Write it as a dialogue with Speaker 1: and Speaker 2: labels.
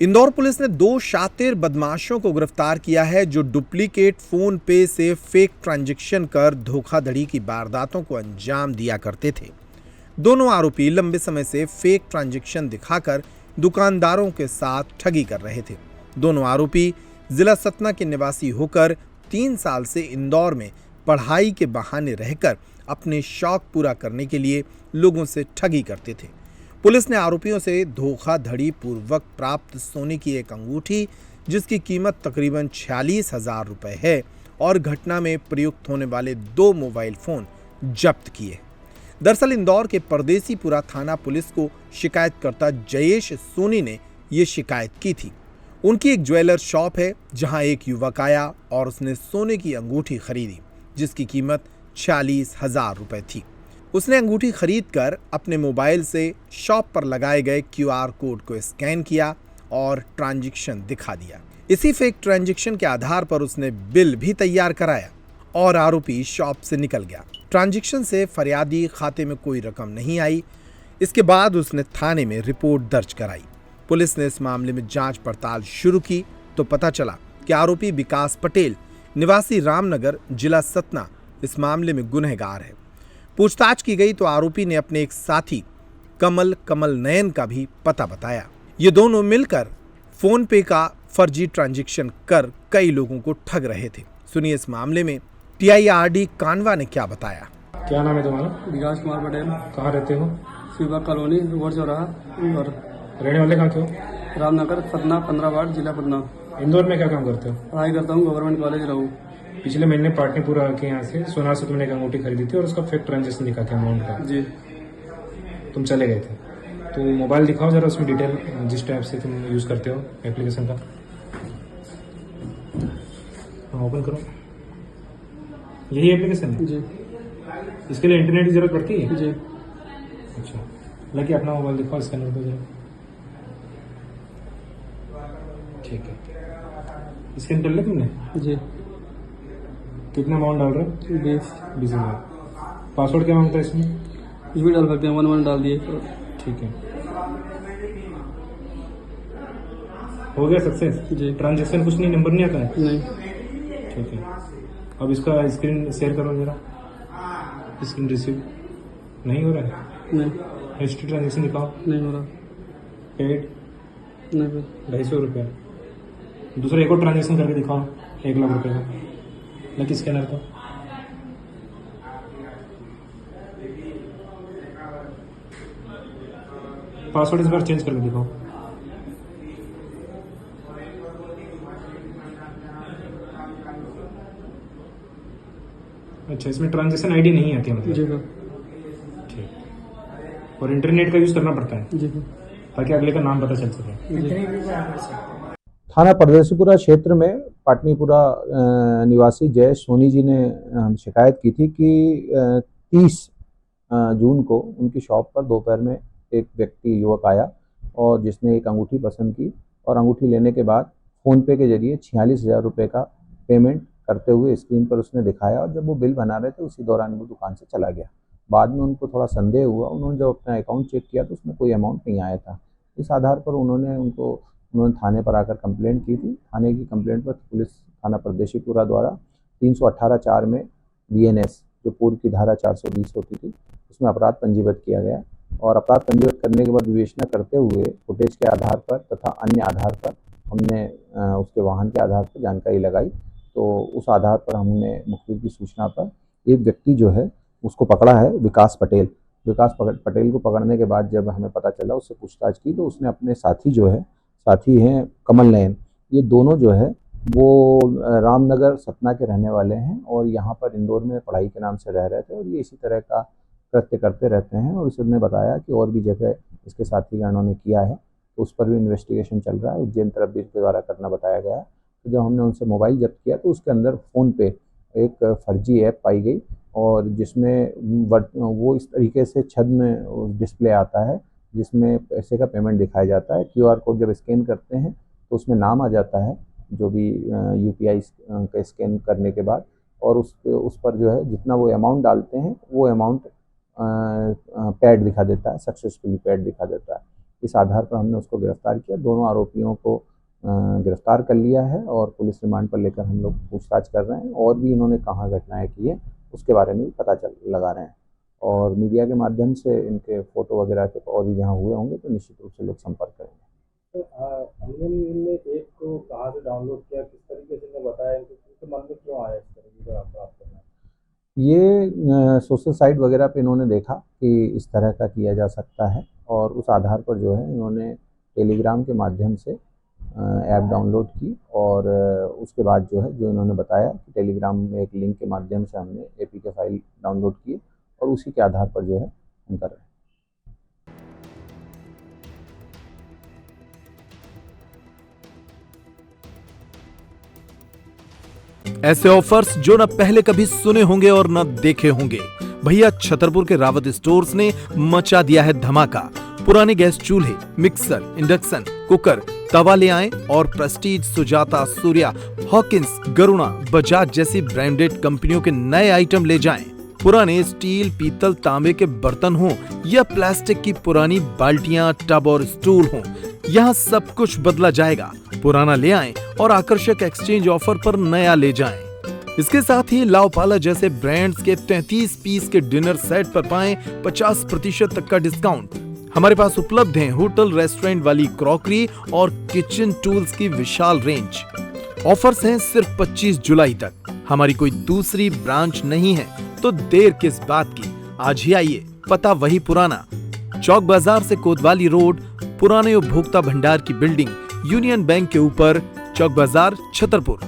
Speaker 1: Indore police ने 2 शातिर बदमाशों को गिरफ्तार किया है जो डुप्लीकेट फोन पे से फेक ट्रांजैक्शन कर धोखाधड़ी की वारदातों को अंजाम दिया करते थे। दोनों आरोपी लंबे समय से फेक ट्रांजैक्शन दिखाकर दुकानदारों के साथ ठगी कर रहे थे। दोनों आरोपी जिला सतना के निवासी होकर 3 साल से इंदौर में पढ़ाई के बहाने रहकर अपने शौक पूरा करने के लिए लोगों से ठगी करते थे। पुलिस ने आरोपियों से धोखाधड़ी पूर्वक प्राप्त सोने की एक अंगूठी जिसकी कीमत तकरीबन 46,000 रुपए है और घटना में प्रयुक्त होने वाले 2 मोबाइल फोन जब्त किए। दरअसल इंदौर के परदेसीपुरा थाना पुलिस को शिकायतकर्ता जयेश सोनी ने ये शिकायत की थी। उनकी एक ज्वेलर शॉप है जहां एक युवक आया और उसने सोने की अंगूठी खरीदी जिसकी कीमत 46,000 रुपए थी। उसने अंगूठी खरीदकर अपने मोबाइल से शॉप पर लगाए गए QR कोड को स्कैन किया और ट्रांजैक्शन दिखा दिया। इसी फेक ट्रांजैक्शन के आधार पर उसने बिल भी तैयार कराया और आरोपी शॉप से निकल गया। ट्रांजैक्शन से फरियादी खाते में कोई रकम नहीं आई। इसके बाद उसने थाने में रिपोर्ट दर्ज कराई। पुलिस ने इस मामले में जांच पड़ताल शुरू की तो पता चला कि आरोपी विकास पटेल निवासी रामनगर जिला सतना इस मामले में गुनहगार है। पूछताछ की गई तो आरोपी ने अपने एक साथी कमल नयन का भी पता बताया। ये दोनों मिलकर फोन पे का फर्जी ट्रांजैक्शन कर कई लोगों को ठग रहे थे। सुनिए इस मामले में TIRD कानवा ने क्या बताया।
Speaker 2: क्या नाम है तुम्हारा?
Speaker 3: विकास कुमार पटेल।
Speaker 2: कहाँ रहते हो?
Speaker 3: शिवा कॉलोनी रोड चौराहा और
Speaker 2: रहने वाले कहाँ के हो?
Speaker 3: रामनगर सतना 15 वार्ड जिला पटना।
Speaker 2: इंदौर में क्या काम करते हो?
Speaker 3: पढ़ाई करता हूँ, गवर्नमेंट कॉलेज रहूँ।
Speaker 2: पिछले महीने पाटनीपुरा के यहाँ से सोनार से तुमने एक अंगूठी खरीदी थी और उसका फेक ट्रांजेक्शन दिखा था अमाउंट का।
Speaker 3: जी।
Speaker 2: तुम चले गए थे तो मोबाइल दिखाओ जरा, उसमें डिटेल जिस टाइप से तुम यूज़ करते हो एप्लीकेशन का। ओपन करो, यही एप्लीकेशन है?
Speaker 3: जी।
Speaker 2: इसके लिए इंटरनेट की जरूरत पड़ती है?
Speaker 3: जी।
Speaker 2: अच्छा, लगे अपना मोबाइल दिखाओ स्कैनर को जरा। ठीक है, स्कैन कर लिया तुमने?
Speaker 3: जी।
Speaker 2: कितना अमाउंट डाल रहे हो?
Speaker 3: 20।
Speaker 2: पासवर्ड क्या मांगता है इसमें?
Speaker 3: ये भी डाल सकते हैं, 1 डाल दिए।
Speaker 2: ठीक है, हो गया सक्सेस?
Speaker 3: जी।
Speaker 2: ट्रांजेक्शन कुछ नहीं, नंबर नहीं आता है?
Speaker 3: नहीं।
Speaker 2: ठीक है, अब इसका स्क्रीन शेयर करो जरा। स्क्रीन रिसीव नहीं हो रहा है?
Speaker 3: नहीं।
Speaker 2: हिस्ट्री ट्रांजेक्शन दिखाओ।
Speaker 3: नहीं हो रहा।
Speaker 2: पेड
Speaker 3: नहीं पे।
Speaker 2: 250 रुपया। दूसरा एक और ट्रांजेक्शन करके दिखाओ 1 लाख रुपए का। लकी स्कैनर को पासवर्ड इस बार चेंज करके दिखाओ। अच्छा, इसमें ट्रांजेक्शन आईडी नहीं आती मतलब?
Speaker 3: जी हाँ।
Speaker 2: ठीक, और इंटरनेट का यूज करना पड़ता है
Speaker 3: जी हाँ।
Speaker 2: ताकि अगले का नाम पता चल सके।
Speaker 4: थाना परदेसीपुरा क्षेत्र में पाटनीपुरा निवासी जय सोनी जी ने शिकायत की थी कि 30 जून को उनकी शॉप पर दोपहर में एक व्यक्ति युवक आया और जिसने एक अंगूठी पसंद की और अंगूठी लेने के बाद फ़ोनपे के जरिए 46,000 रुपये का पेमेंट करते हुए स्क्रीन पर उसने दिखाया और जब वो बिल बना रहे थे उसी दौरान वो दुकान से चला गया। बाद में उनको थोड़ा संदेह हुआ, उन्होंने जब अपना अकाउंट चेक किया तो उसमें कोई अमाउंट नहीं आया था। इस आधार पर उन्होंने थाने पर आकर कंप्लेंट की थी। थाने की कंप्लेंट पर पुलिस थाना परदेशीपुरा द्वारा 318(4) में BNS जो पूर्व की धारा 420 होती थी उसमें अपराध पंजीबद्ध किया गया और अपराध पंजीबद्ध करने के बाद विवेचना करते हुए फुटेज के आधार पर तथा अन्य आधार पर हमने उसके वाहन के आधार पर जानकारी लगाई। तो उस आधार पर हमने मुखबिर की सूचना पर एक व्यक्ति जो है उसको पकड़ा है, विकास पटेल को पकड़ने के बाद जब हमें पता चला, उससे पूछताछ की तो उसने अपने साथी हैं कमल नयन, ये दोनों जो है वो रामनगर सतना के रहने वाले हैं और यहाँ पर इंदौर में पढ़ाई के नाम से रह रहे थे और ये इसी तरह का कृत्य करते रहते हैं। और उसने बताया कि और भी जगह इसके साथीगणों ने किया है तो उस पर भी इन्वेस्टिगेशन चल रहा है। उज्जैन तरफ भी इसके द्वारा करना बताया गया है। तो जब हमने उनसे मोबाइल जब्त किया तो उसके अंदर फ़ोन पे एक फर्जी ऐप पाई गई और जिसमें वो इस तरीके से छद में डिस्प्ले आता है जिसमें पैसे का पेमेंट दिखाया जाता है। QR कोड जब स्कैन करते हैं तो उसमें नाम आ जाता है जो भी UPI का स्कैन करने के बाद, और उस पर जो है जितना वो अमाउंट डालते हैं वो अमाउंट पैड दिखा देता है, सक्सेसफुली पैड दिखा देता है। इस आधार पर हमने उसको गिरफ्तार किया। दोनों आरोपियों को गिरफ्तार कर लिया है और पुलिस रिमांड पर लेकर हम लोग पूछताछ कर रहे हैं। और भी इन्होंने कहाँ घटनाएं की है उसके बारे में भी पता लगा रहे हैं और मीडिया के माध्यम से इनके फोटो वगैरह के और भी जहाँ हुए होंगे तो निश्चित रूप से लोग संपर्क करेंगे।
Speaker 5: हमने इनमें एक को कहाँ से डाउनलोड किया, किस तरीके से इन्हें बताया, इनके मन में क्यों आया इस तरीके का अपराध करना?
Speaker 4: ये सोशल साइट वगैरह पे इन्होंने देखा कि इस तरह का किया जा सकता है और उस आधार पर जो है इन्होंने टेलीग्राम के माध्यम से ऐप डाउनलोड की और उसके बाद जो है जो इन्होंने बताया कि टेलीग्राम में एक लिंक के माध्यम से हमने APK फाइल डाउनलोड की और उसी के आधार पर जो है हम कर रहे हैं।
Speaker 1: ऐसे ऑफर्स जो न पहले कभी सुने होंगे और न देखे होंगे। भैया छतरपुर के रावत स्टोर्स ने मचा दिया है धमाका। पुराने गैस चूल्हे, मिक्सर, इंडक्शन, कुकर, तवा ले आएं और प्रेस्टीज, सुजाता, सूर्या, हॉकिंस, गरुणा, बजाज जैसी ब्रांडेड कंपनियों के नए आइटम ले जाएं। पुराने स्टील, पीतल, तांबे के बर्तन हों या प्लास्टिक की पुरानी बाल्टियां, टब और स्टूल हों, यहाँ सब कुछ बदला जाएगा। पुराना ले आएं और आकर्षक एक्सचेंज ऑफर पर नया ले जाएं। इसके साथ ही लाओपाला जैसे ब्रांड्स के 33 पीस के डिनर सेट पर पाएं 50% तक का डिस्काउंट। हमारे पास उपलब्ध हैं होटल रेस्टोरेंट वाली क्रॉकरी और किचन टूल्स की विशाल रेंज। ऑफर्स हैं सिर्फ 25 जुलाई तक। हमारी कोई दूसरी ब्रांच नहीं है तो देर किस बात की, आज ही आइए। पता वही पुराना, चौक बाजार से कोतवाली रोड, पुराने उपभोक्ता भंडार की बिल्डिंग, यूनियन बैंक के ऊपर, चौक बाजार, छतरपुर।